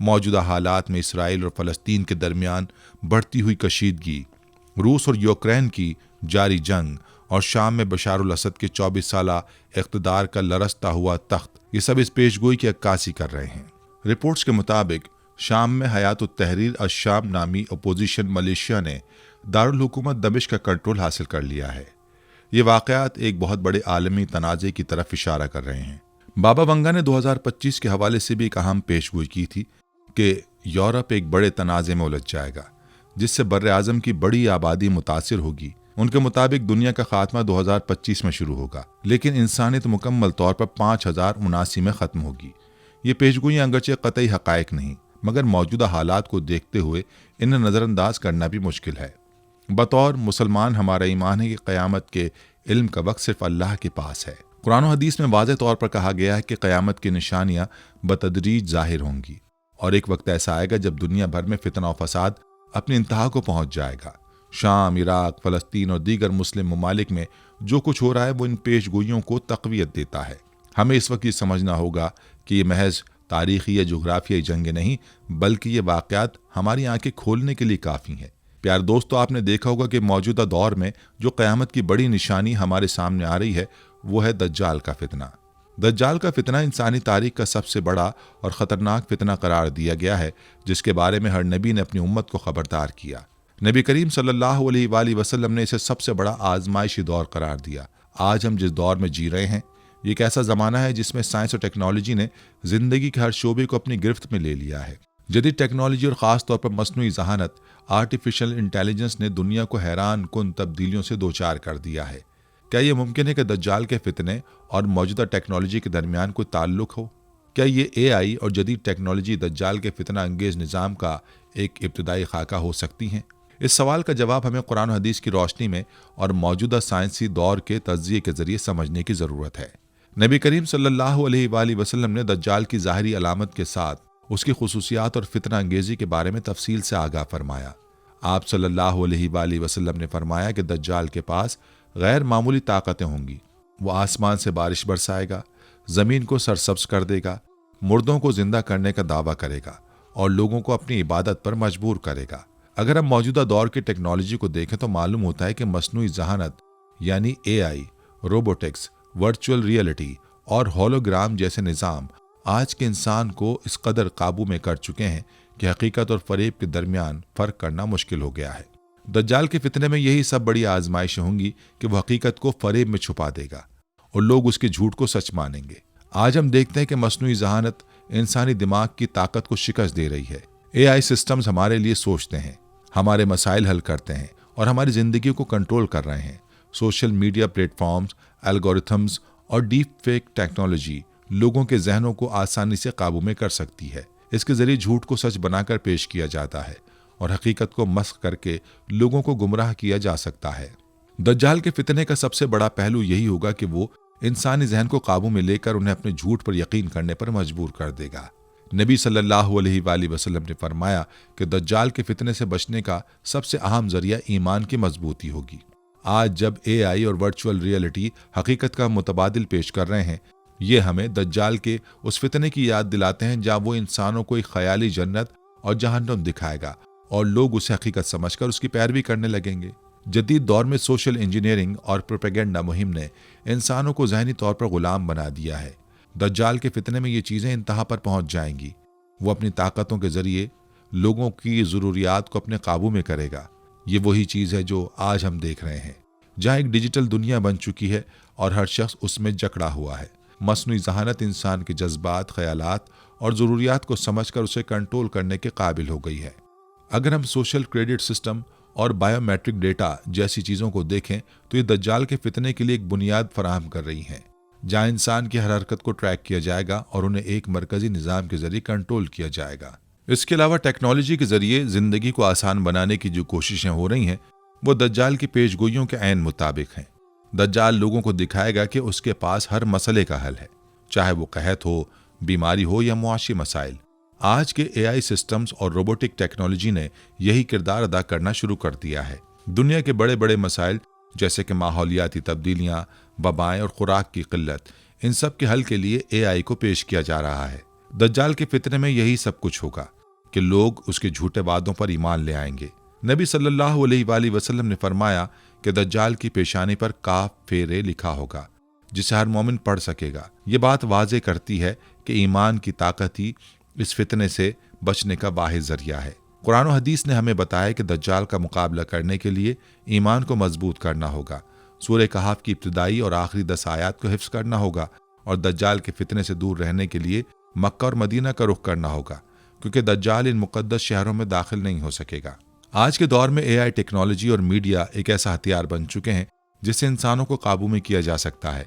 موجودہ حالات میں اسرائیل اور فلسطین کے درمیان بڑھتی ہوئی کشیدگی، روس اور یوکرین کی جاری جنگ اور شام میں بشار الاسد کے 24 سالہ اقتدار کا لرزتا ہوا تخت، یہ سب اس پیشگوئی کی عکاسی کر رہے ہیں۔ رپورٹس کے مطابق شام میں حیات التحریر الشام نامی اپوزیشن ملیشیا نے دارالحکومت دمشق کا کنٹرول حاصل کر لیا ہے۔ یہ واقعات ایک بہت بڑے عالمی تنازع کی طرف اشارہ کر رہے ہیں۔ بابا ونگا نے 2025 کے حوالے سے بھی ایک اہم پیشگوئی کی تھی کہ یورپ ایک بڑے تنازع میں الجھ جائے گا جس سے بر اعظم کی بڑی آبادی متاثر ہوگی۔ ان کے مطابق دنیا کا خاتمہ 2025 میں شروع ہوگا، لیکن انسانیت مکمل طور پر 5079 میں ختم ہوگی۔ یہ پیشگوئیاں اگرچہ قطعی حقائق نہیں، مگر موجودہ حالات کو دیکھتے ہوئے انہیں نظر انداز کرنا بھی مشکل ہے۔ بطور مسلمان ہمارا ایمان ہے کہ قیامت کے علم کا وقت صرف اللہ کے پاس ہے۔ قرآن و حدیث میں واضح طور پر کہا گیا ہے کہ قیامت کی نشانیاں بتدریج ظاہر ہوں گی، اور ایک وقت ایسا آئے گا جب دنیا بھر میں فتنہ و فساد اپنی انتہا کو پہنچ جائے گا۔ شام، عراق، فلسطین اور دیگر مسلم ممالک میں جو کچھ ہو رہا ہے وہ ان پیشگوئیوں کو تقویت دیتا ہے۔ ہمیں اس وقت یہ سمجھنا ہوگا کہ یہ محض تاریخی یا جغرافیائی جنگیں نہیں، بلکہ یہ واقعات ہماری آنکھیں کھولنے کے لیے کافی ہیں۔ پیار دوستو، آپ نے دیکھا ہوگا کہ موجودہ دور میں جو قیامت کی بڑی نشانی ہمارے سامنے آ رہی ہے وہ ہے دجال کا فتنہ۔ دجال کا فتنہ انسانی تاریخ کا سب سے بڑا اور خطرناک فتنہ قرار دیا گیا ہے، جس کے بارے میں ہر نبی نے اپنی امت کو خبردار کیا۔ نبی کریم صلی اللہ علیہ وآلہ وسلم نے اسے سب سے بڑا آزمائشی دور قرار دیا۔ آج ہم جس دور میں جی رہے ہیں یہ ایک ایسا زمانہ ہے جس میں سائنس اور ٹیکنالوجی نے زندگی کے ہر شعبے کو اپنی گرفت میں لے لیا ہے۔ جدید ٹیکنالوجی اور خاص طور پر مصنوعی ذہانت آرٹیفیشل انٹیلیجنس نے دنیا کو حیران کن تبدیلیوں سے دوچار کر دیا ہے۔ کیا یہ ممکن ہے کہ دجال کے فتنے اور موجودہ ٹیکنالوجی کے درمیان کوئی تعلق ہو؟ کیا یہ AI اور جدید ٹیکنالوجی دجال کے فتنہ انگیز نظام کا ایک ابتدائی خاکہ ہو سکتی ہیں؟ اس سوال کا جواب ہمیں قرآن و حدیث کی روشنی میں اور موجودہ سائنسی دور کے تجزیے کے ذریعے سمجھنے کی ضرورت ہے۔ نبی کریم صلی اللہ علیہ وآلہ وسلم نے دجال کی ظاہری علامت کے ساتھ اس کی خصوصیات اور فتنہ انگیزی کے بارے میں تفصیل سے آگاہ فرمایا۔ آپ صلی اللہ علیہ وآلہ وسلم نے فرمایا کہ دجال کے پاس غیر معمولی طاقتیں ہوں گی۔ وہ آسمان سے بارش برسائے گا، زمین کو سرسبز کر دے گا، مردوں کو زندہ کرنے کا دعویٰ کرے گا اور لوگوں کو اپنی عبادت پر مجبور کرے گا۔ اگر ہم موجودہ دور کی ٹیکنالوجی کو دیکھیں تو معلوم ہوتا ہے کہ مصنوعی ذہانت یعنی AI، روبوٹکس، ورچوئل ریئلٹی اور ہولوگرام جیسے نظام آج کے انسان کو اس قدر قابو میں کر چکے ہیں کہ حقیقت اور فریب کے درمیان فرق کرنا مشکل ہو گیا ہے۔ دجال کے فتنے میں یہی سب بڑی آزمائشیں ہوں گی کہ وہ حقیقت کو فریب میں چھپا دے گا اور لوگ اس کے جھوٹ کو سچ مانیں گے۔ آج ہم دیکھتے ہیں کہ مصنوعی ذہانت انسانی دماغ کی طاقت کو شکست دے رہی ہے۔ AI سسٹمز ہمارے لیے سوچتے ہیں، ہمارے مسائل حل کرتے ہیں اور ہماری زندگی کو کنٹرول کر رہے ہیں۔ Social media platforms, algorithms اور ڈیپ فیک ٹیکنالوجی لوگوں کے ذہنوں کو آسانی سے قابو میں کر سکتی ہے۔ اس کے ذریعے جھوٹ کو سچ بنا کر پیش کیا جاتا ہے اور حقیقت کو مسخ کر کے لوگوں کو گمراہ کیا جا سکتا ہے۔ دجال کے فتنے کا سب سے بڑا پہلو یہی ہوگا کہ وہ انسانی ذہن کو قابو میں لے کر انہیں اپنے جھوٹ پر یقین کرنے پر مجبور کر دے گا۔ نبی صلی اللہ علیہ وآلہ وسلم نے فرمایا کہ دجال کے فتنے سے بچنے کا سب سے اہم ذریعہ ایمان کی مضبوطی ہوگی۔ آج جب AI اور ورچوئل ریئلٹی حقیقت کا متبادل پیش کر رہے ہیں، یہ ہمیں دجال کے اس فتنے کی یاد دلاتے ہیں جہاں وہ انسانوں کو ایک خیالی جنت اور جہنم دکھائے گا اور لوگ اسے حقیقت سمجھ کر اس کی پیروی کرنے لگیں گے۔ جدید دور میں سوشل انجینئرنگ اور پروپیگنڈا مہم نے انسانوں کو ذہنی طور پر غلام بنا دیا ہے۔ دجال کے فتنے میں یہ چیزیں انتہا پر پہنچ جائیں گی۔ وہ اپنی طاقتوں کے ذریعے لوگوں کی ضروریات کو اپنے قابو میں کرے گا۔ یہ وہی چیز ہے جو آج ہم دیکھ رہے ہیں، جہاں ایک ڈیجیٹل دنیا بن چکی ہے اور ہر شخص اس میں جکڑا ہوا ہے۔ مصنوعی ذہانت انسان کے جذبات، خیالات اور ضروریات کو سمجھ کر اسے کنٹرول کرنے کے قابل ہو گئی ہے۔ اگر ہم سوشل کریڈٹ سسٹم اور بائیو میٹرک ڈیٹا جیسی چیزوں کو دیکھیں تو یہ دجال کے فتنے کے لیے ایک بنیاد فراہم کر رہی ہیں، جہاں انسان کی ہر حرکت کو ٹریک کیا جائے گا اور انہیں ایک مرکزی نظام کے ذریعے کنٹرول کیا جائے گا۔ اس کے علاوہ ٹیکنالوجی کے ذریعے زندگی کو آسان بنانے کی جو کوششیں ہو رہی ہیں وہ دجال کی پیش گوئیوں کے عین مطابق ہیں۔ دجال لوگوں کو دکھائے گا کہ اس کے پاس ہر مسئلے کا حل ہے، چاہے وہ قحط ہو، بیماری ہو یا معاشی مسائل۔ آج کے AI سسٹمز اور روبوٹک ٹیکنالوجی نے یہی کردار ادا کرنا شروع کر دیا ہے۔ دنیا کے بڑے بڑے مسائل جیسے کہ ماحولیاتی تبدیلیاں، وبائیں اور خوراک کی قلت، ان سب کے حل کے لیے AI کو پیش کیا جا رہا ہے۔ دجال کے فتنے میں یہی سب کچھ ہوگا۔ کہ لوگ اس کے جھوٹے وعدوں پر ایمان لے آئیں گے۔ نبی صلی اللہ علیہ وآلہ وسلم نے فرمایا کہ دجال کی پیشانی پر کاف پھیرے لکھا ہوگا جسے ہر مومن پڑھ سکے گا۔ یہ بات واضح کرتی ہے کہ ایمان کی طاقت ہی اس فتنے سے بچنے کا واحد ذریعہ ہے۔ قرآن و حدیث نے ہمیں بتایا کہ دجال کا مقابلہ کرنے کے لیے ایمان کو مضبوط کرنا ہوگا۔ سورہ کہف کی ابتدائی اور آخری 10 آیات کو حفظ کرنا ہوگا اور دجال کے فتنے سے دور رہنے کے لیے مکہ اور مدینہ کا رخ کرنا ہوگا، کیونکہ دجال ان مقدس شہروں میں داخل نہیں ہو سکے گا۔ آج کے دور میں AI ٹیکنالوجی اور میڈیا ایک ایسا ہتھیار بن چکے ہیں جس سے انسانوں کو قابو میں کیا جا سکتا ہے۔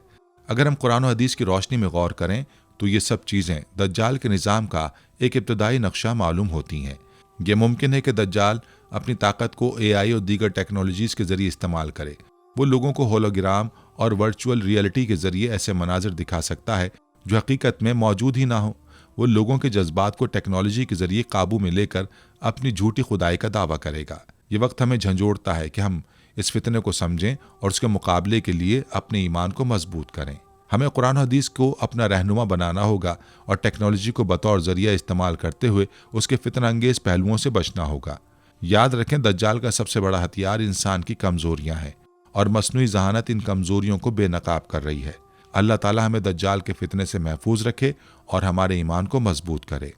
اگر ہم قرآن و حدیث کی روشنی میں غور کریں تو یہ سب چیزیں دجال کے نظام کا ایک ابتدائی نقشہ معلوم ہوتی ہیں۔ یہ ممکن ہے کہ دجال اپنی طاقت کو AI اور دیگر ٹیکنالوجیز کے ذریعے استعمال کرے۔ وہ لوگوں کو ہولوگرام اور ورچوئل ریئلٹی کے ذریعے ایسے مناظر دکھا سکتا ہے جو حقیقت میں موجود ہی نہ ہو۔ وہ لوگوں کے جذبات کو ٹیکنالوجی کے ذریعے قابو میں لے کر اپنی جھوٹی خدائی کا دعویٰ کرے گا۔ یہ وقت ہمیں جھنجھوڑتا ہے کہ ہم اس فتنے کو سمجھیں اور اس کے مقابلے کے لیے اپنے ایمان کو مضبوط کریں۔ ہمیں قرآن و حدیث کو اپنا رہنما بنانا ہوگا اور ٹیکنالوجی کو بطور ذریعہ استعمال کرتے ہوئے اس کے فتنہ انگیز پہلوؤں سے بچنا ہوگا۔ یاد رکھیں، دجال کا سب سے بڑا ہتھیار انسان کی کمزوریاں ہیں اور مصنوعی ذہانت ان کمزوریوں کو بے نقاب کر رہی ہے۔ اللہ تعالیٰ ہمیں دجال کے فتنے سے محفوظ رکھے اور ہمارے ایمان کو مضبوط کرے۔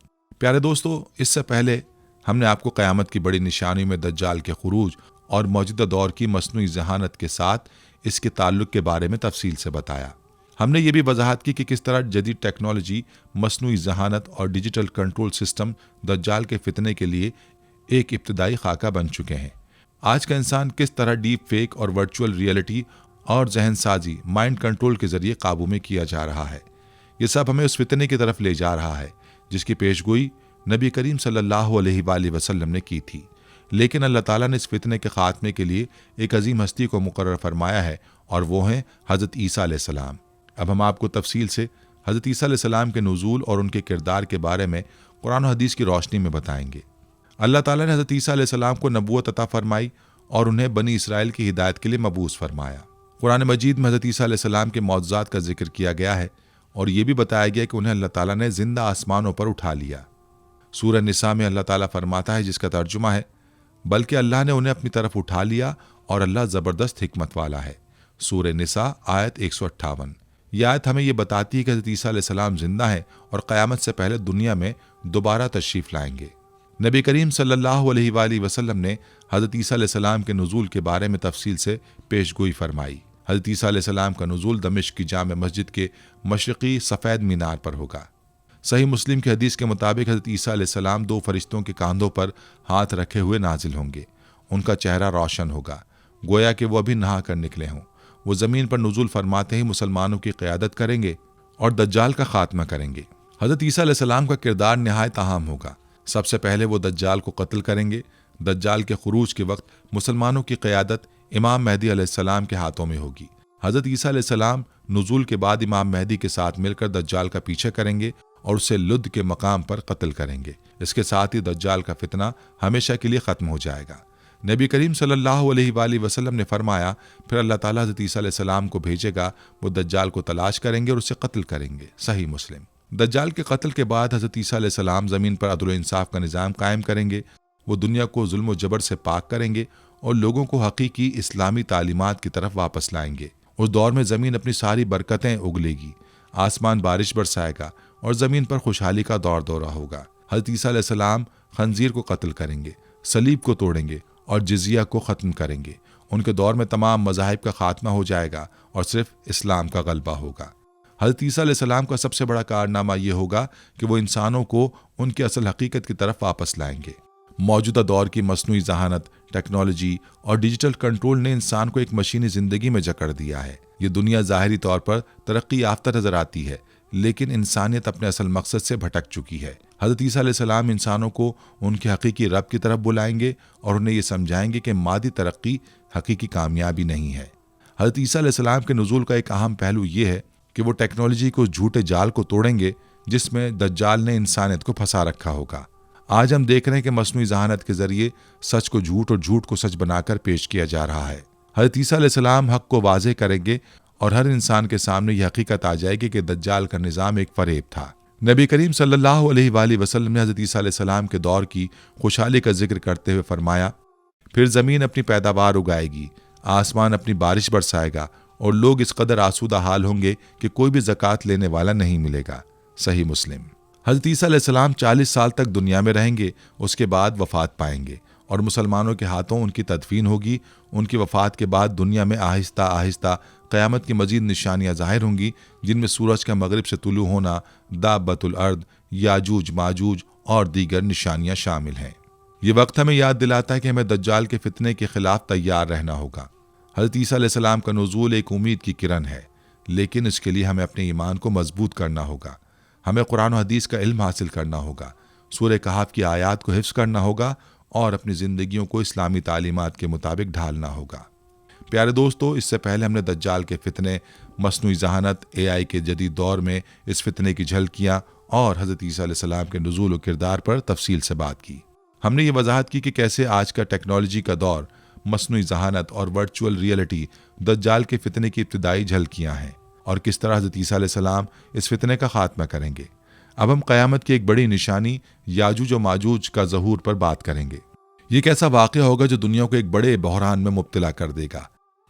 پیارے دوستو، اس سے پہلے ہم نے آپ کو قیامت کی بڑی نشانیوں میں دجال کے خروج اور موجودہ دور کی مصنوعی ذہانت کے ساتھ اس کے تعلق کے بارے میں تفصیل سے بتایا۔ ہم نے یہ بھی وضاحت کی کہ کس طرح جدید ٹیکنالوجی، مصنوعی ذہانت اور ڈیجیٹل کنٹرول سسٹم دجال کے فتنے کے لیے ایک ابتدائی خاکہ بن چکے ہیں۔ آج کا انسان کس طرح ڈیپ فیک اور ورچوئل ریئلٹی اور ذہن سازی، مائنڈ کنٹرول کے ذریعے قابو میں کیا جا رہا ہے، یہ سب ہمیں اس فتنے کی طرف لے جا رہا ہے جس کی پیشگوئی نبی کریم صلی اللہ علیہ وآلہ وسلم نے کی تھی۔ لیکن اللہ تعالیٰ نے اس فتنے کے خاتمے کے لیے ایک عظیم ہستی کو مقرر فرمایا ہے اور وہ ہیں حضرت عیسیٰ علیہ السلام۔ اب ہم آپ کو تفصیل سے حضرت عیسیٰ علیہ السلام کے نزول اور ان کے کردار کے بارے میں قرآن و حدیث کی روشنی میں بتائیں گے۔ اللہ تعالیٰ نے حضرت عیسیٰ علیہ السلام کو نبوت عطا فرمائی اور انہیں بنی اسرائیل کی ہدایت کے لیے مبعوث فرمایا۔ قرآن مجید میں حضرت عیسیٰ علیہ السلام کے معجزات کا ذکر کیا گیا ہے اور یہ بھی بتایا گیا کہ انہیں اللہ تعالیٰ نے زندہ آسمانوں پر اٹھا لیا۔ سورہ نساء میں اللہ تعالیٰ فرماتا ہے، جس کا ترجمہ ہے، بلکہ اللہ نے انہیں اپنی طرف اٹھا لیا اور اللہ زبردست حکمت والا ہے۔ سورہ نساء آیت 158۔ یہ آیت ہمیں یہ بتاتی ہے کہ حضرت عیسیٰ علیہ السلام زندہ ہیں اور قیامت سے پہلے دنیا میں دوبارہ تشریف لائیں گے۔ نبی کریم صلی اللہ علیہ وآلہ وسلم نے حضرت عیسیٰ علیہ السلام کے نزول کے بارے میں تفصیل سے پیشگوئی فرمائی۔ حضرت عیسیٰ علیہ السلام کا نزول دمشق کی جامع مسجد کے مشرقی سفید مینار پر ہوگا۔ صحیح مسلم کی حدیث کے مطابق حضرت عیسیٰ علیہ السلام 2 فرشتوں کے کاندھوں پر ہاتھ رکھے ہوئے نازل ہوں گے۔ ان کا چہرہ روشن ہوگا، گویا کہ وہ ابھی نہا کر نکلے ہوں۔ وہ زمین پر نزول فرماتے ہی مسلمانوں کی قیادت کریں گے اور دجال کا خاتمہ کریں گے۔ حضرت عیسیٰ علیہ السلام کا کردار نہایت اہم ہوگا۔ سب سے پہلے وہ دجال کو قتل کریں گے۔ دجال کے خروج کے وقت مسلمانوں کی قیادت امام مہدی علیہ السلام کے ہاتھوں میں ہوگی۔ حضرت عیسیٰ علیہ السلام نزول کے بعد امام مہدی کے ساتھ مل کر دجال کا پیچھا کریں گے اور اسے لد کے مقام پر قتل کریں گے۔ اس کے ساتھ ہی دجال کا فتنہ ہمیشہ کے لیے ختم ہو جائے گا۔ نبی کریم صلی اللہ علیہ وآلہ وسلم نے فرمایا، پھر اللہ تعالیٰ حضرت عیسیٰ علیہ السلام کو بھیجے گا، وہ دجال کو تلاش کریں گے اور اسے قتل کریں گے۔ صحیح مسلم۔ دجال کے قتل کے بعد حضرت عیسیٰ علیہ السلام زمین پر عدل و انصاف کا نظام قائم کریں گے۔ وہ دنیا کو ظلم و جبر سے پاک کریں گے اور لوگوں کو حقیقی اسلامی تعلیمات کی طرف واپس لائیں گے۔ اس دور میں زمین اپنی ساری برکتیں اگلے گی، آسمان بارش برسائے گا اور زمین پر خوشحالی کا دور دورہ ہوگا۔ حضرت عیسیٰ علیہ السلام خنزیر کو قتل کریں گے، صلیب کو توڑیں گے اور جزیہ کو ختم کریں گے۔ ان کے دور میں تمام مذاہب کا خاتمہ ہو جائے گا اور صرف اسلام کا غلبہ ہوگا۔ حضرت عیسیٰ علیہ السلام کا سب سے بڑا کارنامہ یہ ہوگا کہ وہ انسانوں کو ان کی اصل حقیقت کی طرف واپس لائیں گے۔ موجودہ دور کی مصنوعی ذہانت، ٹیکنالوجی اور ڈیجیٹل کنٹرول نے انسان کو ایک مشینی زندگی میں جکڑ دیا ہے۔ یہ دنیا ظاہری طور پر ترقی یافتہ نظر آتی ہے، لیکن انسانیت اپنے اصل مقصد سے بھٹک چکی ہے۔ حضرت عیسیٰ علیہ السلام انسانوں کو ان کے حقیقی رب کی طرف بلائیں گے اور انہیں یہ سمجھائیں گے کہ مادی ترقی حقیقی کامیابی نہیں ہے۔ حضرت عیسیٰ علیہ السلام کے نزول کا ایک اہم پہلو یہ ہے کہ وہ ٹیکنالوجی کو جھوٹے جال کو توڑیں گے جس میں دجال نے انسانیت کو پھنسا رکھا ہوگا۔ آج ہم دیکھ رہے ہیں کہ مصنوعی ذہانت کے ذریعے سچ کو جھوٹ اور جھوٹ کو سچ بنا کر پیش کیا جا رہا ہے۔ حضرت عیسیٰ علیہ السلام حق کو واضح کریں گے اور ہر انسان کے سامنے یہ حقیقت آ جائے گی کہ دجال کا نظام ایک فریب تھا۔ نبی کریم صلی اللہ علیہ وآلہ وسلم نے حضرت عیسیٰ علیہ السلام کے دور کی خوشحالی کا ذکر کرتے ہوئے فرمایا، پھر زمین اپنی پیداوار اگائے گی، آسمان اپنی بارش برسائے گا، اور لوگ اس قدر آسودہ حال ہوں گے کہ کوئی بھی زکوٰۃ لینے والا نہیں ملے گا۔ صحیح مسلم۔ حضرت عیسیٰ علیہ السلام 40 سال تک دنیا میں رہیں گے، اس کے بعد وفات پائیں گے، اور مسلمانوں کے ہاتھوں ان کی تدفین ہوگی۔ ان کی وفات کے بعد دنیا میں آہستہ آہستہ قیامت کی مزید نشانیاں ظاہر ہوں گی، جن میں سورج کا مغرب سے طلوع ہونا، دابۃ الارض، یاجوج ماجوج اور دیگر نشانیاں شامل ہیں۔ یہ وقت ہمیں یاد دلاتا ہے کہ ہمیں دجال کے فتنے کے خلاف تیار رہنا ہوگا۔ حضرت عیسیٰ علیہ السلام کا نزول ایک امید کی کرن ہے، لیکن اس کے لیے ہمیں اپنے ایمان کو مضبوط کرنا ہوگا۔ ہمیں قرآن و حدیث کا علم حاصل کرنا ہوگا، سورہ کہف کی آیات کو حفظ کرنا ہوگا، اور اپنی زندگیوں کو اسلامی تعلیمات کے مطابق ڈھالنا ہوگا۔ پیارے دوستو، اس سے پہلے ہم نے دجال کے فتنے، مصنوعی ذہانت، AI کے جدید دور میں اس فتنے کی جھلکیاں اور حضرت عیسیٰ علیہ السلام کے نزول و کردار پر تفصیل سے بات کی۔ ہم نے یہ وضاحت کی کہ کیسے آج کا ٹیکنالوجی کا دور، مصنوعی ذہانت اور ورچوئل ریئلٹی دجال کے فتنے کی ابتدائی جھلکیاں ہیں، اور کس طرح حضرت عیسیٰ علیہ السلام اس فتنے کا خاتمہ کریں گے۔ اب ہم قیامت کی ایک بڑی نشانی یاجوج و ماجوج کا ظہور پر بات کریں گے۔ یہ ایک ایسا واقعہ ہوگا جو دنیا کو ایک بڑے بحران میں مبتلا کر دے گا۔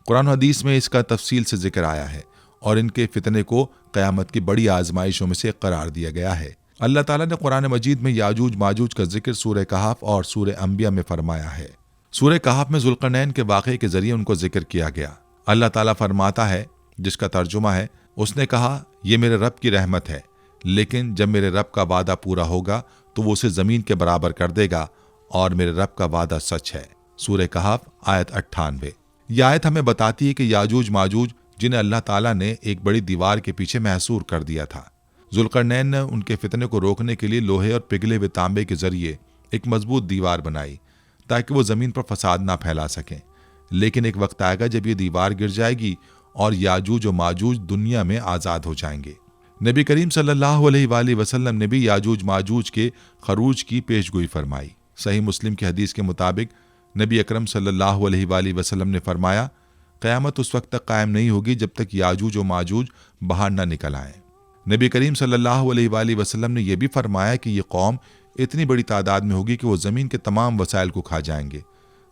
قرآن و حدیث میں اس کا تفصیل سے ذکر آیا ہے، اور ان کے فتنے کو قیامت کی بڑی آزمائشوں میں سے قرار دیا گیا ہے۔ اللہ تعالیٰ نے قرآن مجید میں یاجوج ماجوج کا ذکر سورہ کہف اور سورہ انبیاء میں فرمایا ہے۔ سورہ کہف میں ذوالقرنین کے واقعے کے ذریعے ان کو ذکر کیا گیا۔ اللہ تعالیٰ فرماتا ہے، جس کا ترجمہ ہے، اس نے کہا، یہ میرے رب کی رحمت ہے، لیکن جب میرے رب کا وعدہ پورا ہوگا تو وہ اسے زمین کے برابر کر دے گا، اور میرے رب کا وعدہ سچ ہے۔ سورہ کہف آیت 98۔ یہ آیت ہمیں بتاتی ہے کہ یاجوج ماجوج، جنہیں اللہ تعالیٰ نے ایک بڑی دیوار کے پیچھے محصور کر دیا تھا، ذوالقرنین نے ان کے فتنے کو روکنے کے لیے لوہے اور پگھلے ہوئے تانبے کے ذریعے ایک مضبوط دیوار بنائی تاکہ وہ زمین پر فساد نہ پھیلا سکیں۔ لیکن ایک وقت آئے گا جب یہ دیوار گر جائے گی اور یاجوج و ماجوج دنیا میں آزاد ہو جائیں گے۔ نبی کریم صلی اللہ علیہ وآلہ وسلم نے بھی یاجوج ماجوج کے خروج کی پیشگوئی فرمائی۔ صحیح مسلم کی حدیث کے مطابق نبی اکرم صلی اللہ علیہ وآلہ وسلم نے فرمایا، قیامت اس وقت تک قائم نہیں ہوگی جب تک یاجوج و ماجوج باہر نہ نکل آئیں۔ نبی کریم صلی اللہ علیہ وآلہ وسلم نے یہ بھی فرمایا کہ یہ قوم اتنی بڑی تعداد میں ہوگی کہ وہ زمین کے تمام وسائل کو کھا جائیں گے،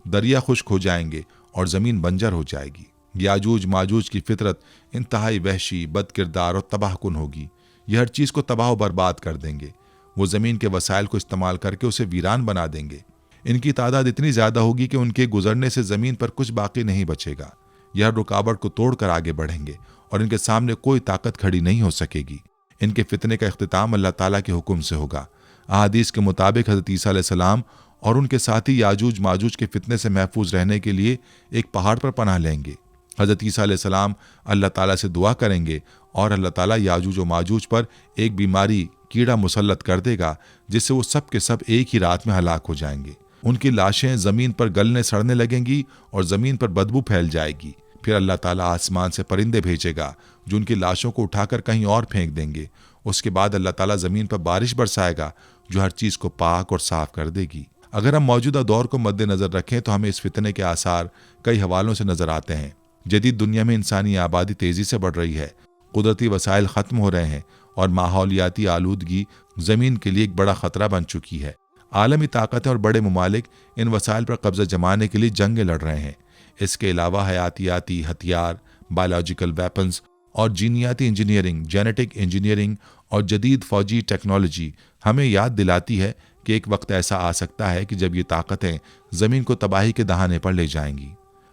دریا خشک ہو جائیں گے اور زمین بنجر ہو جائے گی۔ یاجوج ماجوج کی فطرت انتہائی وحشی، بد کردار اور تباہ کن ہوگی۔ یہ ہر چیز کو تباہ و برباد کر دیں گے۔ وہ زمین کے وسائل کو استعمال کر کے اسے ویران بنا دیں گے۔ ان کی تعداد اتنی زیادہ ہوگی کہ ان کے گزرنے سے زمین پر کچھ باقی نہیں بچے گا۔ یہ ہر رکاوٹ کو توڑ کر آگے بڑھیں گے اور ان کے سامنے کوئی طاقت کھڑی نہیں ہو سکے گی۔ ان کے فتنے کا اختتام اللہ تعالیٰ کے حکم سے ہوگا۔ احادیث کے مطابق حضرت عیسیٰ علیہ السلام اور ان کے ساتھی یاجوج ماجوج کے فتنے سے محفوظ رہنے کے لیے ایک پہاڑ پر پناہ لیں گے۔ حضرت عیسیٰ علیہ السلام اللہ تعالیٰ سے دعا کریں گے اور اللہ تعالیٰ یاجوج و ماجوج پر ایک بیماری، کیڑا مسلط کر دے گا، جس سے وہ سب کے سب ایک ہی رات میں ہلاک ہو جائیں گے۔ ان کی لاشیں زمین پر گلنے سڑنے لگیں گی اور زمین پر بدبو پھیل جائے گی۔ پھر اللہ تعالیٰ آسمان سے پرندے بھیجے گا جو ان کی لاشوں کو اٹھا کر کہیں اور پھینک دیں گے۔ اس کے بعد اللہ تعالیٰ زمین پر بارش برسائے گا جو ہر چیز کو پاک اور صاف کر دے گی۔ اگر ہم موجودہ دور کو مد نظر رکھیں تو ہمیں اس فتنے کے آثار کئی حوالوں سے نظر آتے ہیں۔ جدید دنیا میں انسانی آبادی تیزی سے بڑھ رہی ہے، قدرتی وسائل ختم ہو رہے ہیں اور ماحولیاتی آلودگی زمین کے لیے ایک بڑا خطرہ بن چکی ہے۔ عالمی طاقتیں اور بڑے ممالک ان وسائل پر قبضہ جمانے کے لیے جنگیں لڑ رہے ہیں۔ اس کے علاوہ حیاتیاتی ہتھیار، بایولوجیکل ویپنز اور جینیاتی انجینئرنگ، جینیٹک انجینئرنگ اور جدید فوجی ٹیکنالوجی ہمیں یاد دلاتی ہے کہ ایک وقت ایسا آ سکتا ہے کہ جب یہ طاقتیں زمین کو تباہی کے دہانے پر لے جائیں گی۔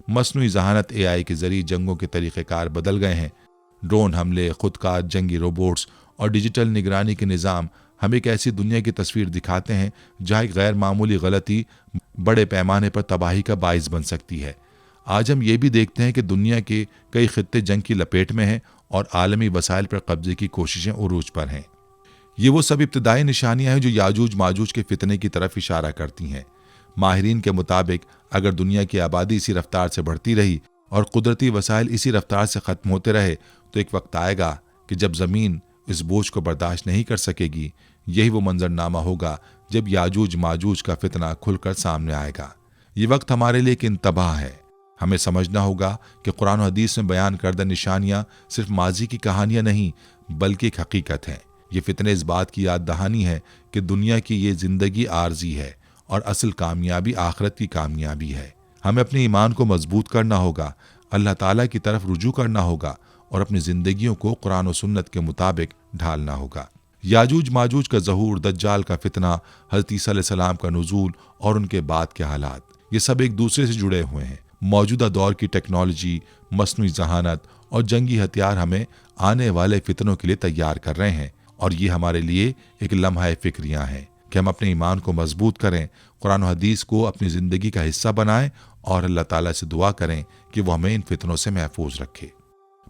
مصنوعی ذہانت AI کے ذریعے جنگوں کے طریقہ کار بدل گئے ہیں۔ ڈرون حملے، خودکار جنگی روبوٹس اور ڈیجیٹل نگرانی کے نظام ہمیں ایک ایسی دنیا کی تصویر دکھاتے ہیں جہاں ایک غیر معمولی غلطی بڑے پیمانے پر تباہی کا باعث بن سکتی ہے۔ آج ہم یہ بھی دیکھتے ہیں کہ دنیا کے کئی خطے جنگ کی لپیٹ میں ہیں اور عالمی وسائل پر قبضے کی کوششیں عروج پر ہیں۔ یہ وہ سب ابتدائی نشانیاں ہیں جو یاجوج ماجوج کے فتنے کی طرف اشارہ کرتی ہیں۔ ماہرین کے مطابق اگر دنیا کی آبادی اسی رفتار سے بڑھتی رہی اور قدرتی وسائل اسی رفتار سے ختم ہوتے رہے تو ایک وقت آئے گا کہ جب زمین اس بوجھ کو برداشت نہیں کر سکے گی۔ یہی وہ منظرنامہ ہوگا جب یاجوج ماجوج کا فتنہ کھل کر سامنے آئے گا۔ یہ وقت ہمارے لیے ایک انتباہ ہے۔ ہمیں سمجھنا ہوگا کہ قرآن و حدیث میں بیان کردہ نشانیاں صرف ماضی کی کہانیاں نہیں بلکہ ایک حقیقت ہیں۔ یہ فتنے اس بات کی یاد دہانی ہے کہ دنیا کی یہ زندگی عارضی ہے اور اصل کامیابی آخرت کی کامیابی ہے۔ ہمیں اپنے ایمان کو مضبوط کرنا ہوگا، اللہ تعالیٰ کی طرف رجوع کرنا ہوگا اور اپنی زندگیوں کو قرآن و سنت کے مطابق ڈھالنا ہوگا۔ یاجوج ماجوج کا ظہور، دجال کا فتنہ، حضرت عیسیٰ علیہ السلام کا نزول اور ان کے بعد کے حالات، یہ سب ایک دوسرے سے جڑے ہوئے ہیں۔ موجودہ دور کی ٹیکنالوجی، مصنوعی ذہانت اور جنگی ہتھیار ہمیں آنے والے فتنوں کے لیے تیار کر رہے ہیں، اور یہ ہمارے لیے ایک لمحہ فکریاں ہیں کہ ہم اپنے ایمان کو مضبوط کریں، قرآن و حدیث کو اپنی زندگی کا حصہ بنائیں اور اللہ تعالیٰ سے دعا کریں کہ وہ ہمیں ان فتنوں سے محفوظ رکھے۔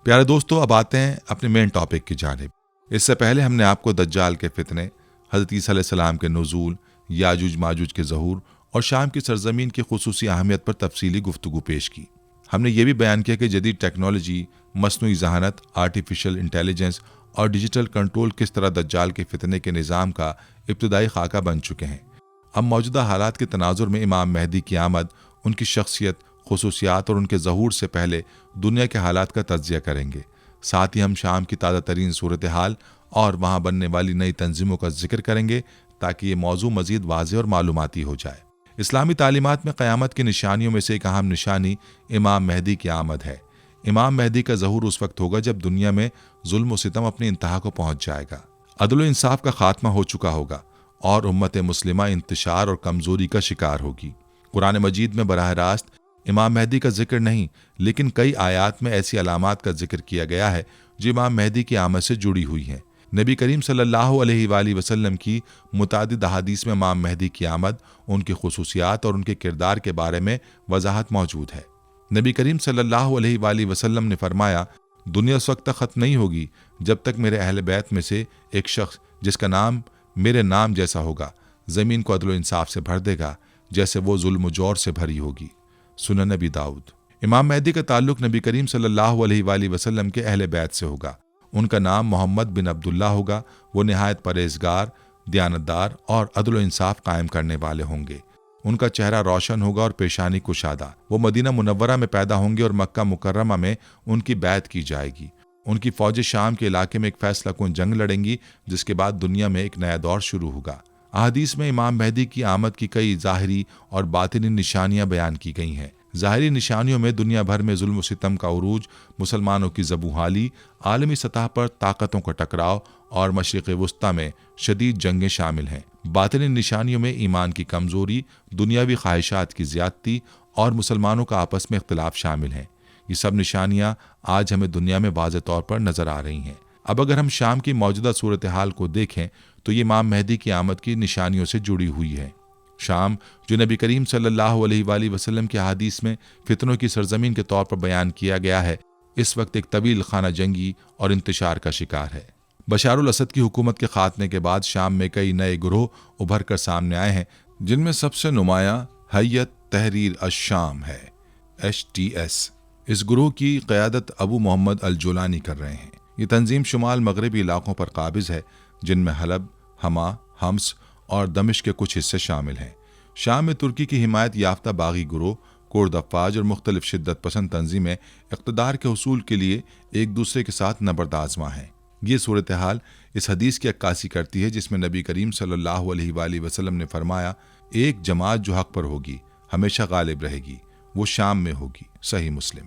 پیارے دوستو، اب آتے ہیں اپنے مین ٹاپک کی جانب۔ اس سے پہلے ہم نے آپ کو دجال کے فتنے، حضرت عیسیٰ علیہ السلام کے نزول، یاجوج ماجوج کے ظہور اور شام کی سرزمین کی خصوصی اہمیت پر تفصیلی گفتگو پیش کی۔ ہم نے یہ بھی بیان کیا کہ جدید ٹیکنالوجی، مصنوعی ذہانت، آرٹیفیشل انٹیلیجنس اور ڈیجیٹل کنٹرول کس طرح دجال کے فتنے کے نظام کا ابتدائی خاکہ بن چکے ہیں۔ اب موجودہ حالات کے تناظر میں امام مہدی کی آمد، ان کی شخصیت، خصوصیات اور ان کے ظہور سے پہلے دنیا کے حالات کا تجزیہ کریں گے۔ ساتھ ہی ہم شام کی تازہ ترین صورتحال اور وہاں بننے والی نئی تنظیموں کا ذکر کریں گے تاکہ یہ موضوع مزید واضح اور معلوماتی ہو جائے۔ اسلامی تعلیمات میں قیامت کی نشانیوں میں سے ایک اہم نشانی امام مہدی کی آمد ہے۔ امام مہدی کا ظہور اس وقت ہوگا جب دنیا میں ظلم و ستم اپنی انتہا کو پہنچ جائے گا، عدل و انصاف کا خاتمہ ہو چکا ہوگا اور امت مسلمہ انتشار اور کمزوری کا شکار ہوگی۔ قرآن مجید میں براہ راست امام مہدی کا ذکر نہیں، لیکن کئی آیات میں ایسی علامات کا ذکر کیا گیا ہے جو امام مہدی کی آمد سے جڑی ہوئی ہیں۔ نبی کریم صلی اللہ علیہ وآلہ وسلم کی متعدد احادیث میں امام مہدی کی آمد، ان کی خصوصیات اور ان کے کردار کے بارے میں وضاحت موجود ہے۔ نبی کریم صلی اللہ علیہ وآلہ وسلم نے فرمایا، دنیا اس وقت تک ختم نہیں ہوگی جب تک میرے اہل بیت میں سے ایک شخص جس کا نام میرے نام جیسا ہوگا زمین کو عدل و انصاف سے بھر دے گا جیسے وہ ظلم و جور سے بھری ہوگی۔ سنن نبی داؤد۔ امام مہدی کا تعلق نبی کریم صلی اللہ علیہ وآلہ وسلم کے اہل بیت سے ہوگا۔ ان کا نام محمد بن عبداللہ ہوگا۔ وہ نہایت پرہیزگار، دیانتدار اور عدل و انصاف قائم کرنے والے ہوں گے۔ ان کا چہرہ روشن ہوگا اور پیشانی کشادہ۔ وہ مدینہ منورہ میں پیدا ہوں گے اور مکہ مکرمہ میں ان کی بیعت کی جائے گی۔ ان کی فوجیں شام کے علاقے میں ایک فیصلہ کن جنگ لڑیں گی، جس کے بعد دنیا میں ایک نیا دور شروع ہوگا۔ احادیث میں امام مہدی کی آمد کی کئی ظاہری اور باطنی نشانیاں بیان کی گئی ہیں۔ ظاہری نشانیوں میں دنیا بھر میں ظلم و ستم کا عروج، مسلمانوں کی زبوں-حالی، عالمی سطح پر طاقتوں کا ٹکراؤ اور مشرق وسطیٰ میں شدید جنگیں شامل ہیں۔ باطنی نشانیوں میں ایمان کی کمزوری، دنیاوی خواہشات کی زیادتی اور مسلمانوں کا آپس میں اختلاف شامل ہیں۔ یہ سب نشانیاں آج ہمیں دنیا میں واضح طور پر نظر آ رہی ہیں۔ اب اگر ہم شام کی موجودہ صورتحال کو دیکھیں تو یہ امام مہدی کی آمد کی نشانیوں سے جڑی ہوئی ہے۔ شام، جو نبی کریم صلی اللہ علیہ وآلہ وسلم کی احادیث میں فتنوں کی سرزمین کے طور پر بیان کیا گیا ہے، اس وقت ایک طویل خانہ جنگی اور انتشار کا شکار ہے۔ بشار الاسد کی حکومت کے خاتمے کے بعد شام میں کئی نئے گروہ ابھر کر سامنے آئے ہیں، جن میں سب سے نمایاں حیت تحریر الشام ہے، HTS۔ اس گروہ کی قیادت ابو محمد الجولانی کر رہے ہیں۔ یہ تنظیم شمال مغربی علاقوں پر قابض ہے، جن میں حلب، حما، حمص اور دمشق کے کچھ حصے شامل ہیں۔ شام میں ترکی کی حمایت یافتہ باغی گروہ، کرد افواج اور مختلف شدت پسند تنظیمیں اقتدار کے حصول کے لیے ایک دوسرے کے ساتھ نبرد آزما ہیں۔ یہ صورتحال اس حدیث کی عکاسی کرتی ہے جس میں نبی کریم صلی اللہ علیہ وآلہ وسلم نے فرمایا، ایک جماعت جو حق پر ہوگی ہمیشہ غالب رہے گی، وہ شام میں ہوگی۔ صحیح مسلم۔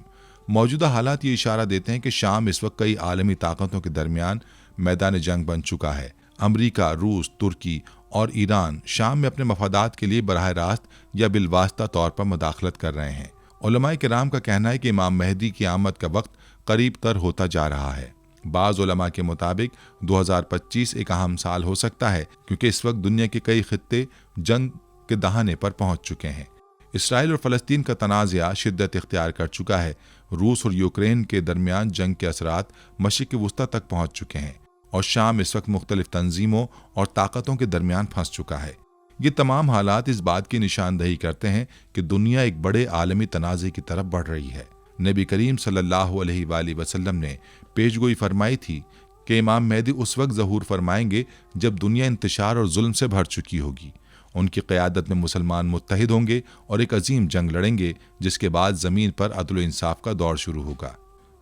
موجودہ حالات یہ اشارہ دیتے ہیں کہ شام اس وقت کئی عالمی طاقتوں کے درمیان میدان جنگ بن چکا ہے۔ امریکہ، روس، ترکی اور ایران شام میں اپنے مفادات کے لیے براہ راست یا بالواسطہ طور پر مداخلت کر رہے ہیں۔ علماء کرام کا کہنا ہے کہ امام مہدی کی آمد کا وقت قریب تر ہوتا جا رہا ہے۔ بعض علماء کے مطابق 2025 ایک اہم سال ہو سکتا ہے، کیونکہ اس وقت دنیا کے کئی خطے جنگ کے دہانے پر پہنچ چکے ہیں۔ اسرائیل اور فلسطین کا تنازع شدت اختیار کر چکا ہے۔ روس اور یوکرین کے درمیان جنگ کے اثرات مشرق وسطیٰ تک پہنچ چکے ہیں، اور شام اس وقت مختلف تنظیموں اور طاقتوں کے درمیان پھنس چکا ہے۔ یہ تمام حالات اس بات کی نشاندہی کرتے ہیں کہ دنیا ایک بڑے عالمی تنازع کی طرف بڑھ رہی ہے۔ نبی کریم صلی اللہ علیہ وآلہ وسلم نے پیشگوئی فرمائی تھی کہ امام مہدی اس وقت ظہور فرمائیں گے جب دنیا انتشار اور ظلم سے بھر چکی ہوگی۔ ان کی قیادت میں مسلمان متحد ہوں گے اور ایک عظیم جنگ لڑیں گے، جس کے بعد زمین پر عدل و انصاف کا دور شروع ہوگا۔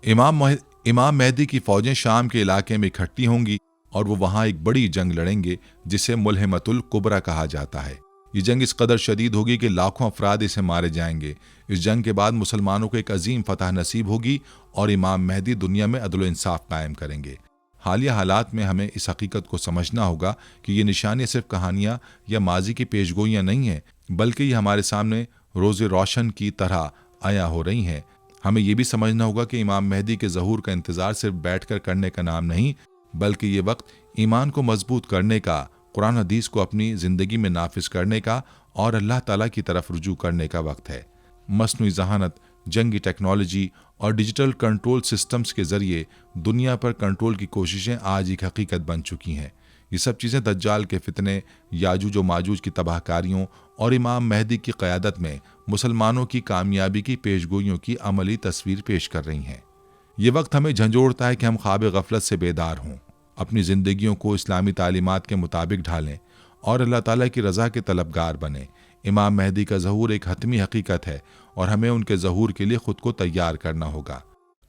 امام مہدی کی فوجیں شام کے علاقے میں اکٹھی ہوں گی اور وہ وہاں ایک بڑی جنگ لڑیں گے جسے ملحمۃ الکبریٰ کہا جاتا ہے۔ یہ جنگ اس قدر شدید ہوگی کہ لاکھوں افراد اسے مارے جائیں گے۔ اس جنگ کے بعد مسلمانوں کو ایک عظیم فتح نصیب ہوگی اور امام مہدی دنیا میں عدل و انصاف قائم کریں گے۔ حالیہ حالات میں ہمیں اس حقیقت کو سمجھنا ہوگا کہ یہ نشانیاں صرف کہانیاں یا ماضی کی پیشگوئیاں نہیں ہیں، بلکہ یہ ہمارے سامنے روز روشن کی طرح عیاں ہو رہی ہیں۔ ہمیں یہ بھی سمجھنا ہوگا کہ امام مہدی کے ظہور کا انتظار صرف بیٹھ کر کرنے کا نام نہیں، بلکہ یہ وقت ایمان کو مضبوط کرنے کا، قرآن حدیث کو اپنی زندگی میں نافذ کرنے کا اور اللہ تعالیٰ کی طرف رجوع کرنے کا وقت ہے۔ مصنوعی ذہانت، جنگی ٹیکنالوجی اور ڈیجیٹل کنٹرول سسٹمز کے ذریعے دنیا پر کنٹرول کی کوششیں آج ایک حقیقت بن چکی ہیں۔ یہ سب چیزیں دجال کے فتنے، یاجوج و ماجوج کی تباہ کاریوں اور امام مہدی کی قیادت میں مسلمانوں کی کامیابی کی پیشگوئیوں کی عملی تصویر پیش کر رہی ہیں۔ یہ وقت ہمیں جھنجھوڑتا ہے کہ ہم خواب غفلت سے بیدار ہوں، اپنی زندگیوں کو اسلامی تعلیمات کے مطابق ڈھالیں اور اللہ تعالیٰ کی رضا کے طلبگار بنیں۔ امام مہدی کا ظہور ایک حتمی حقیقت ہے اور ہمیں ان کے ظہور کے لیے خود کو تیار کرنا ہوگا۔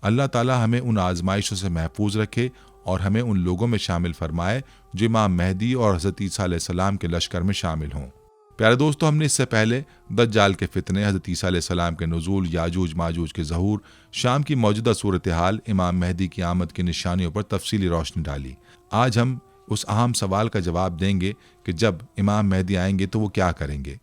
اللہ تعالیٰ ہمیں ان آزمائشوں سے محفوظ رکھے اور ہمیں ان لوگوں میں شامل فرمائے جو امام مہدی اور حضرت عیسیٰ علیہ السلام کے لشکر میں شامل ہوں۔ پیارے دوستو، ہم نے اس سے پہلے دجال کے فتنے، حضرت عیسیٰ علیہ السلام کے نزول، یاجوج ماجوج کے ظہور، شام کی موجودہ صورتحال، امام مہدی کی آمد کی نشانیوں پر تفصیلی روشنی ڈالی۔ آج ہم اس اہم سوال کا جواب دیں گے کہ جب امام مہدی آئیں گے تو وہ کیا کریں گے،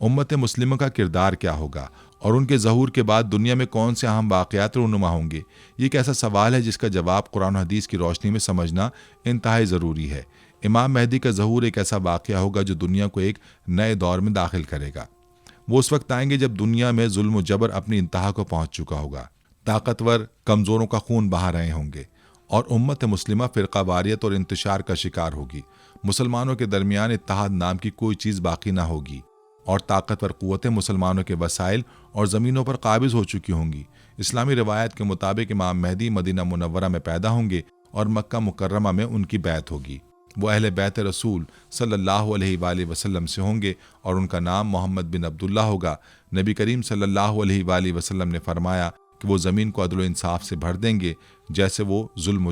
امت مسلمہ کا کردار کیا ہوگا اور ان کے ظہور کے بعد دنیا میں کون سے اہم واقعات رونما ہوں گے۔ یہ ایک ایسا سوال ہے جس کا جواب قرآن و حدیث کی روشنی میں سمجھنا انتہائی ضروری ہے۔ امام مہدی کا ظہور ایک ایسا واقعہ ہوگا جو دنیا کو ایک نئے دور میں داخل کرے گا۔ وہ اس وقت آئیں گے جب دنیا میں ظلم و جبر اپنی انتہا کو پہنچ چکا ہوگا، طاقتور کمزوروں کا خون بہا رہے ہوں گے اور امت مسلمہ فرقہ واریت اور انتشار کا شکار ہوگی۔ مسلمانوں کے درمیان اتحاد نام کی کوئی چیز باقی نہ ہوگی اور طاقتور قوتیں مسلمانوں کے وسائل اور زمینوں پر قابض ہو چکی ہوں گی۔ اسلامی روایت کے مطابق امام مہدی مدینہ منورہ میں پیدا ہوں گے اور مکہ مکرمہ میں ان کی بیعت ہوگی۔ وہ اہل بیت رسول صلی اللہ علیہ وآلہ وسلم سے ہوں گے اور ان کا نام محمد بن عبداللہ ہوگا۔ نبی کریم صلی اللہ علیہ وآلہ وسلم نے فرمایا کہ وہ زمین کو عدل و انصاف سے بھر دیں گے جیسے وہ ظلم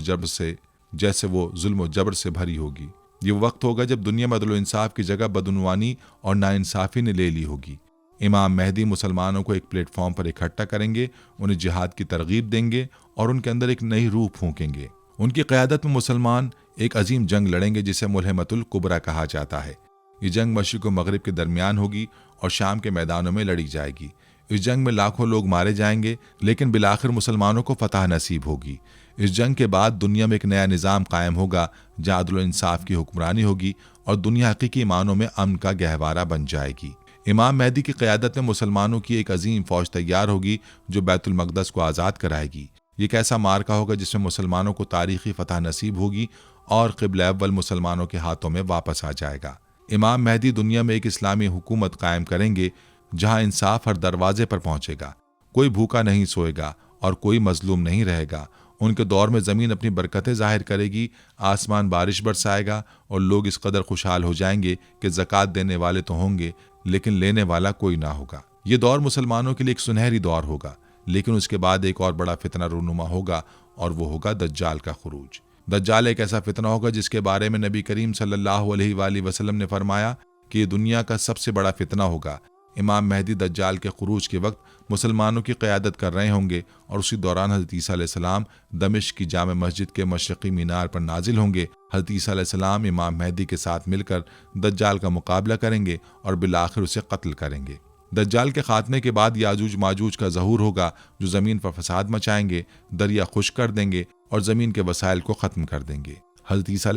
و جبر سے بھری ہوگی۔ یہ وقت ہوگا جب دنیا میں عدل و انصاف کی جگہ بدعنوانی اور ناانصافی نے لے لی ہوگی۔ امام مہدی مسلمانوں کو ایک پلیٹ فارم پر اکٹھا کریں گے، انہیں جہاد کی ترغیب دیں گے اور ان کے اندر ایک نئی روح پھونکیں گے۔ ان کی قیادت میں مسلمان ایک عظیم جنگ لڑیں گے جسے ملحمۃ الکبریٰ کہا جاتا ہے۔ یہ جنگ مشرق و مغرب کے درمیان ہوگی اور شام کے میدانوں میں لڑی جائے گی۔ اس جنگ میں لاکھوں لوگ مارے جائیں گے لیکن بالآخر مسلمانوں کو فتح نصیب ہوگی۔ اس جنگ کے بعد دنیا میں ایک نیا نظام قائم ہوگا جہاں عدل و انصاف کی حکمرانی ہوگی اور دنیا حقیقی معنوں میں امن کا گہوارہ بن جائے گی۔ امام مہدی کی قیادت میں مسلمانوں کی ایک عظیم فوج تیار ہوگی جو بیت المقدس کو آزاد کرائے گی۔ یہ ایک ایسا معرکہ ہوگا جس میں مسلمانوں کو تاریخی فتح نصیب ہوگی اور قبلہ اول مسلمانوں کے ہاتھوں میں واپس آ جائے گا۔ امام مہدی دنیا میں ایک اسلامی حکومت قائم کریں گے جہاں انصاف ہر دروازے پر پہنچے گا، کوئی بھوکا نہیں سوئے گا اور کوئی مظلوم نہیں رہے گا۔ ان کے دور میں زمین اپنی برکتیں ظاہر کرے گی، آسمان بارش برسائے گا اور لوگ اس قدر خوشحال ہو جائیں گے کہ زکوٰۃ دینے والے تو ہوں گے لیکن لینے والا کوئی نہ ہوگا۔ یہ دور مسلمانوں کے لیے ایک سنہری دور ہوگا، لیکن اس کے بعد ایک اور بڑا فتنہ رونما ہوگا اور وہ ہوگا دجال کا خروج۔ دجال ایک ایسا فتنہ ہوگا جس کے بارے میں نبی کریم صلی اللہ علیہ وآلہ وسلم نے فرمایا کہ یہ دنیا کا سب سے بڑا فتنہ ہوگا۔ امام مہدی دجال کے خروج کے وقت مسلمانوں کی قیادت کر رہے ہوں گے اور اسی دوران حضرت عیسیٰ علیہ السلام دمشق کی جامع مسجد کے مشرقی مینار پر نازل ہوں گے۔ حضرت عیسیٰ علیہ السلام امام مہدی کے ساتھ مل کر دجال کا مقابلہ کریں گے اور بالآخر اسے قتل کریں گے۔ دجال کے خاتمے کے بعد یاجوج ماجوج کا ظہور ہوگا جو زمین پر فساد مچائیں گے، دریا خشک کر دیں گے اور زمین کے وسائل کو ختم کر دیں گے۔ حضرت عیسیٰ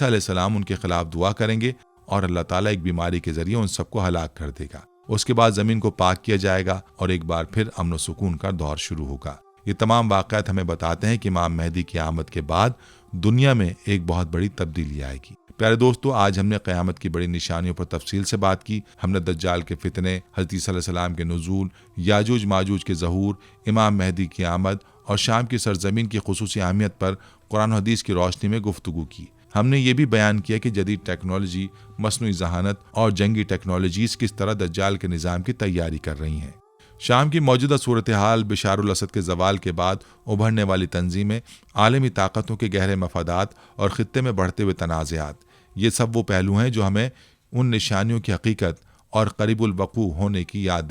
علیہ السلام ان کے خلاف دعا کریں گے اور اللہ تعالیٰ ایک بیماری کے ذریعے ان سب کو ہلاک کر دے گا۔ اس کے بعد زمین کو پاک کیا جائے گا اور ایک بار پھر امن و سکون کا دور شروع ہوگا۔ یہ تمام واقعات ہمیں بتاتے ہیں کہ امام مہدی کی آمد کے بعد دنیا میں ایک بہت بڑی تبدیلی آئے گی۔ پیارے دوستو، آج ہم نے قیامت کی بڑی نشانیوں پر تفصیل سے بات کی۔ ہم نے دجال کے فتنے، حضرت عیسیٰ علیہ السلام کے نزول، یاجوج ماجوج کے ظہور، امام مہدی کی آمد اور شام کی سرزمین کی خصوصی اہمیت پر قرآن و حدیث کی روشنی میں گفتگو کی۔ ہم نے یہ بھی بیان کیا کہ جدید ٹیکنالوجی، مصنوعی ذہانت اور جنگی ٹیکنالوجیز کس طرح دجال کے نظام کی تیاری کر رہی ہیں۔ شام کی موجودہ صورتحال، بشار الاسد کے زوال کے بعد ابھرنے والی تنظیمیں، عالمی طاقتوں کے گہرے مفادات اور خطے میں بڑھتے ہوئے تنازعات، یہ سب وہ پہلو ہیں جو ہمیں ان نشانیوں کی حقیقت اور قریب الوقوع ہونے کی یاد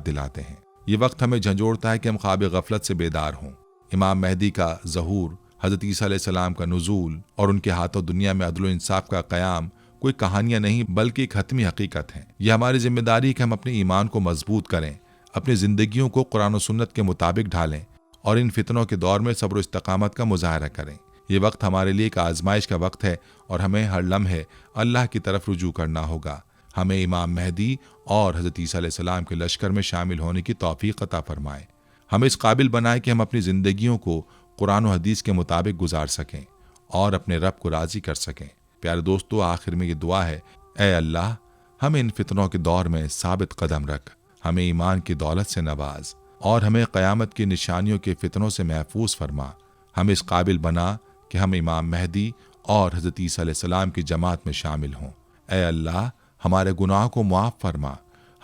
دلاتے ہیں یہ وقت ہمیں جھنجھوڑتا ہے کہ ہم خواب غفلت سے بیدار ہوں۔ امام مہدی کا ظہور، حضرت عیسیٰ علیہ السلام کا نزول اور ان کے ہاتھوں دنیا میں عدل و انصاف کا قیام کوئی کہانیاں نہیں بلکہ ایک حتمی حقیقت ہیں۔ یہ ہماری ذمہ داری ہے کہ ہم اپنے ایمان کو مضبوط کریں، اپنی زندگیوں کو قرآن و سنت کے مطابق ڈھالیں اور ان فتنوں کے دور میں صبر و استقامت کا مظاہرہ کریں۔ یہ وقت ہمارے لیے ایک آزمائش کا وقت ہے اور ہمیں ہر لمحے اللہ کی طرف رجوع کرنا ہوگا۔ ہمیں امام مہدی اور حضرت عیسیٰ علیہ السلام کے لشکر میں شامل ہونے کی توفیق عطا فرمائے۔ ہمیں اس قابل بنائے کہ ہم اپنی زندگیوں کو قرآن و حدیث کے مطابق گزار سکیں اور اپنے رب کو راضی کر سکیں۔ پیارے دوستو، آخر میں یہ دعا ہے، اے اللہ، ہمیں ان فتنوں کے دور میں ثابت قدم رکھ، ہمیں ایمان کی دولت سے نواز اور ہمیں قیامت کی نشانیوں کے فتنوں سے محفوظ فرما۔ ہمیں اس قابل بنا کہ ہم امام مہدی اور حضرت عیسیٰ علیہ السلام کی جماعت میں شامل ہوں۔ اے اللہ، ہمارے گناہوں کو معاف فرما،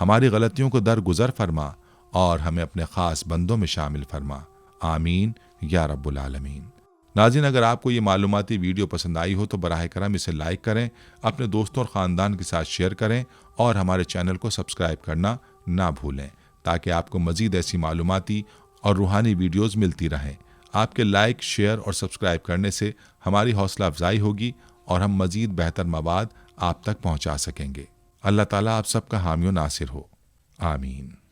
ہماری غلطیوں کو درگزر فرما اور ہمیں اپنے خاص بندوں میں شامل فرما۔ آمین یا رب العالمین۔ ناظرین، اگر آپ کو یہ معلوماتی ویڈیو پسند آئی ہو تو براہ کرم اسے لائک کریں، اپنے دوستوں اور خاندان کے ساتھ شیئر کریں اور ہمارے چینل کو سبسکرائب کرنا نہ بھولیں تاکہ آپ کو مزید ایسی معلوماتی اور روحانی ویڈیوز ملتی رہیں۔ آپ کے لائک، شیئر اور سبسکرائب کرنے سے ہماری حوصلہ افزائی ہوگی اور ہم مزید بہتر مواد آپ تک پہنچا سکیں گے۔ اللہ تعالیٰ آپ سب کا حامی و ناصر ہو۔ آمین۔